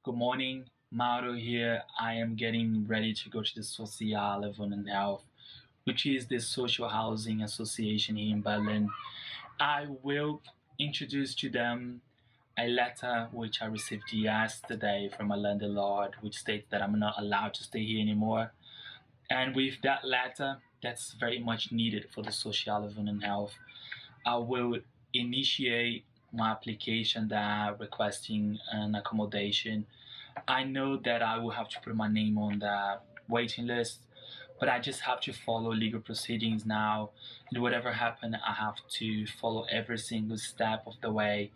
Good morning, Mauro here. I am getting ready to go to the Soziale Wohnhilfe, which is the social housing association here in Berlin. I will introduce to them a letter which I received yesterday from a landlord, which states that I'm not allowed to stay here anymore. And with that letter, that's very much needed for the Soziale Wohnhilfe. I will initiate my application that requesting an accommodation. I know that I will have to put my name on the waiting list, but I just have to follow legal proceedings now. And whatever happens, I have to follow every single step of the way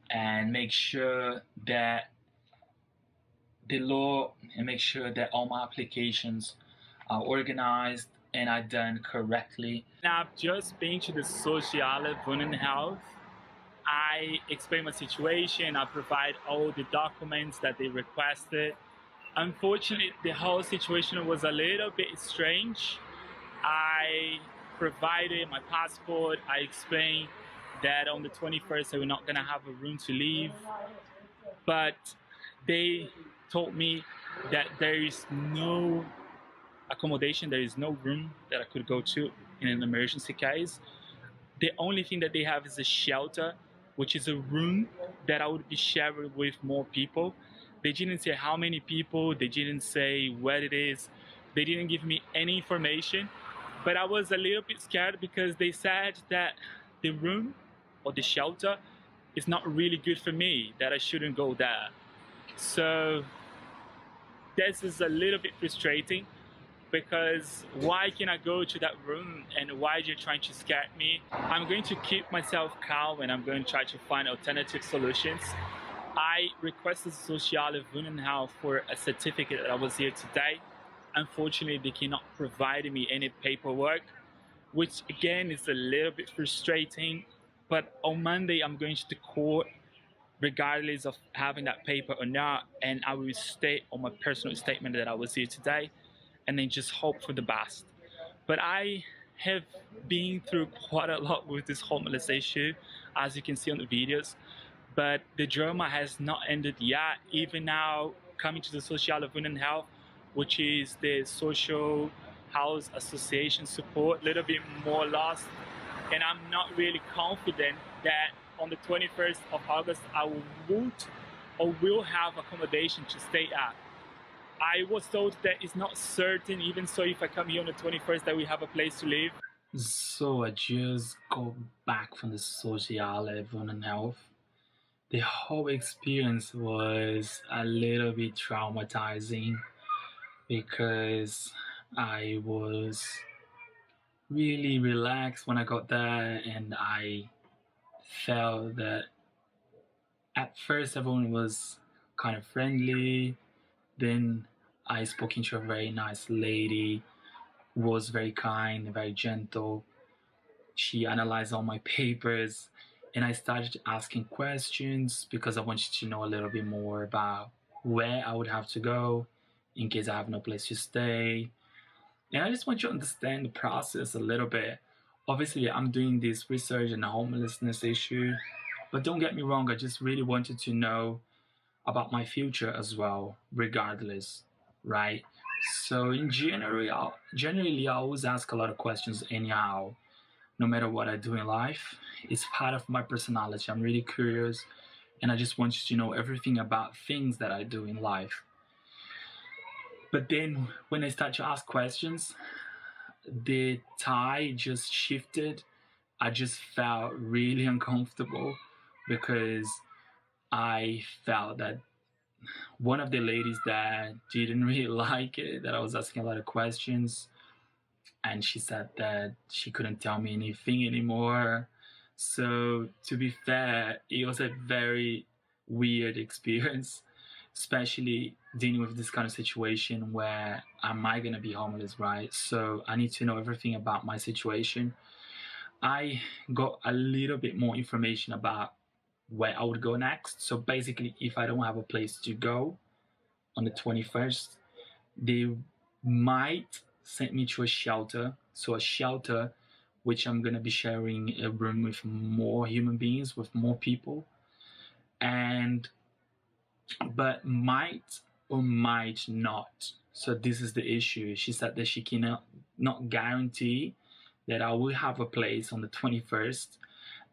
and make sure that the law and make sure that all my applications are organized and are done correctly. And I've just been to the Soziale Wohnhilfe. I explain my situation, I provide all the documents that they requested. Unfortunately, the whole situation was a little bit strange. I provided my passport, I explained that on the 21st I was not gonna have a room to leave, but they told me that there is no accommodation, there is no room that I could go to in an emergency case. The only thing that they have is a shelter, which is a room that I would be sharing with more people. They didn't say how many people, they didn't say where it is, they didn't give me any information. But I was a little bit scared because they said that the room or the shelter is not really good for me, that I shouldn't go there. So this is a little bit frustrating, because why can I go to that room and why are you trying to scare me? I'm going to keep myself calm and I'm going to try to find alternative solutions. I requested Soziale Wohnhilfe for a certificate that I was here today. Unfortunately, they cannot provide me any paperwork, which again is a little bit frustrating. But on Monday, I'm going to the court regardless of having that paper or not, and I will state on my personal statement that I was here today, and then just hope for the best. But I have been through quite a lot with this homeless issue, as you can see on the videos, but the drama has not ended yet. Even now, coming to the Soziale Wohnhilfe, which is the social house association support, a little bit more lost, and I'm not really confident that on the 21st of August I will have accommodation to stay at. I was told that it's not certain, even so if I come here on the 21st, that we have a place to live. So I just got back from the Soziale Wohnhilfe. The whole experience was a little bit traumatizing because I was really relaxed when I got there, and I felt that at first everyone was kind of friendly. Then I spoke into a very nice lady, was very kind, very gentle. She analyzed all my papers, and I started asking questions because I wanted to know a little bit more about where I would have to go in case I have no place to stay. And I just want you to understand the process a little bit. Obviously, I'm doing this research on the homelessness issue, but don't get me wrong, I just really wanted to know about my future as well, regardless, right? So in generally, I always ask a lot of questions anyhow, no matter what I do in life. It's part of my personality. I'm really curious, and I just want you to know everything about things that I do in life. But then when I start to ask questions, the tide just shifted. I just felt really uncomfortable because I felt that one of the ladies that didn't really like it, that I was asking a lot of questions, and she said that she couldn't tell me anything anymore. So to be fair, it was a very weird experience, especially dealing with this kind of situation where am I gonna be homeless, right? So I need to know everything about my situation. I got a little bit more information about where I would go next. So basically, if I don't have a place to go on the 21st, they might send me to a shelter. So a shelter which I'm gonna be sharing a room with more human beings, with more people. And but might or might not. So this is the issue. She said that she cannot not guarantee that I will have a place on the 21st.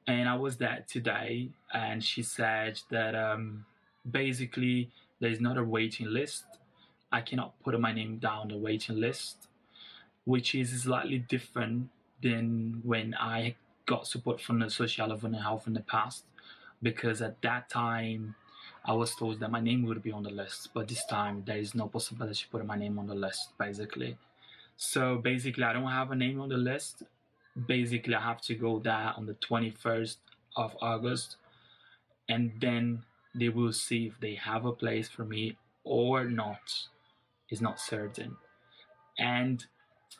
And I was there today, and she said that basically there's not a waiting list. I cannot put my name down the waiting list, which is slightly different than when I got support from the Soziale Wohnhilfe in the past, because at that time I was told that my name would be on the list, but this time there is no possibility to put my name on the list, basically. So basically, I don't have a name on the list. Basically, I have to go there on the 21st of August, and then they will see if they have a place for me or not. It's not certain. And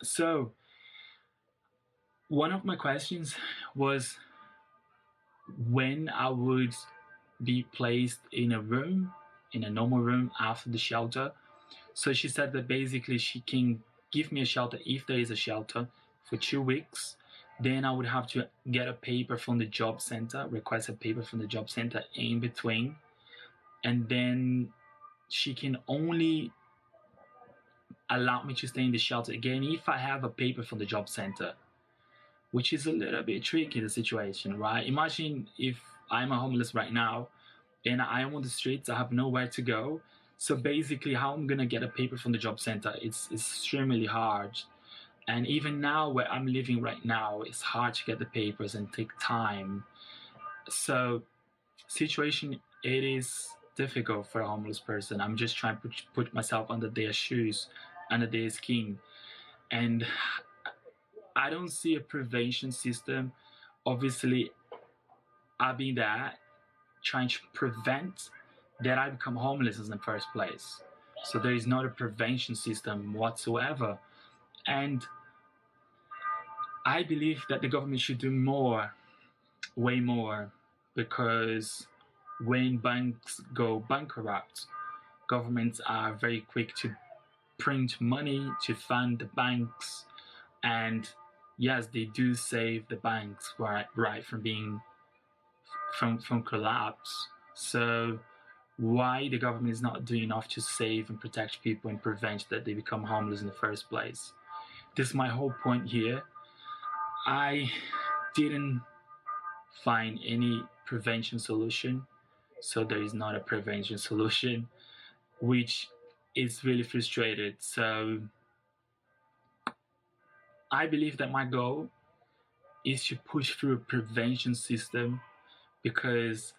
so one of my questions was when I would be placed in a room, in a normal room after the shelter. So she said that basically she can give me a shelter if there is a shelter for 2 weeks. Then I would have to get a paper from the job center, request a paper from the job center in between. And then she can only allow me to stay in the shelter again if I have a paper from the job center, which is a little bit tricky, the situation, right? Imagine if I'm a homeless right now and I am on the streets, I have nowhere to go. So basically, how I'm gonna get a paper from the job center, it's extremely hard. And even now, where I'm living right now, it's hard to get the papers and take time. So, situation, it is difficult for a homeless person. I'm just trying to put myself under their shoes, under their skin. And I don't see a prevention system. Obviously, I've been there trying to prevent that I become homeless in the first place. So there is not a prevention system whatsoever. And I believe that the government should do more, way more, because when banks go bankrupt, governments are very quick to print money to fund the banks. And yes, they do save the banks right from being from collapse. So why the government is not doing enough to save and protect people and prevent that they become homeless in the first place? This is my whole point here. I didn't find any prevention solution, so there is not a prevention solution, which is really frustrated. So I believe that my goal is to push through a prevention system, because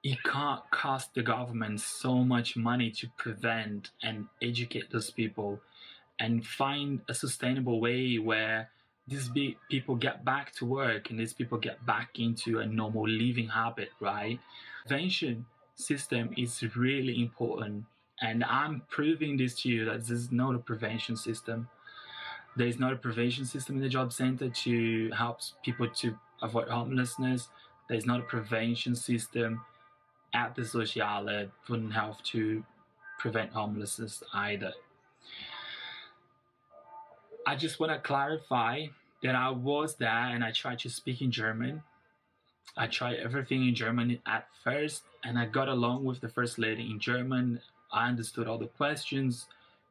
it can't cost the government so much money to prevent and educate those people and find a sustainable way where these people get back to work and these people get back into a normal living habit, right? Prevention system is really important, and I'm proving this to you that this is not a prevention system. There is not a prevention system in the job center to help people to avoid homelessness. There is not a prevention system at the Soziale Wohnhilfe to prevent homelessness either. I just want to clarify that I was there and I tried to speak in German. I tried everything in German at first, and I got along with the first lady in German. I understood all the questions.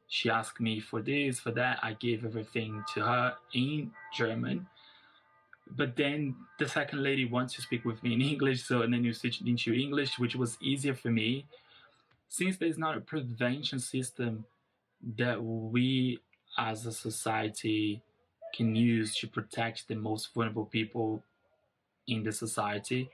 She asked me for this, for that. I gave everything to her in German. But then the second lady wants to speak with me in English, and then you switched into English, which was easier for me. Since there's not a prevention system that we as a society can use to protect the most vulnerable people in the society,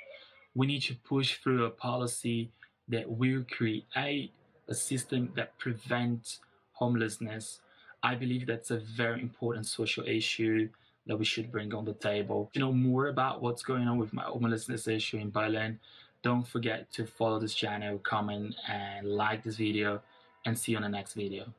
we need to push through a policy that will create a system that prevents homelessness. I believe that's a very important social issue that we should bring on the table. To know more about what's going on with my homelessness issue in Berlin, don't forget to follow this channel, comment, and like this video, and see you on the next video.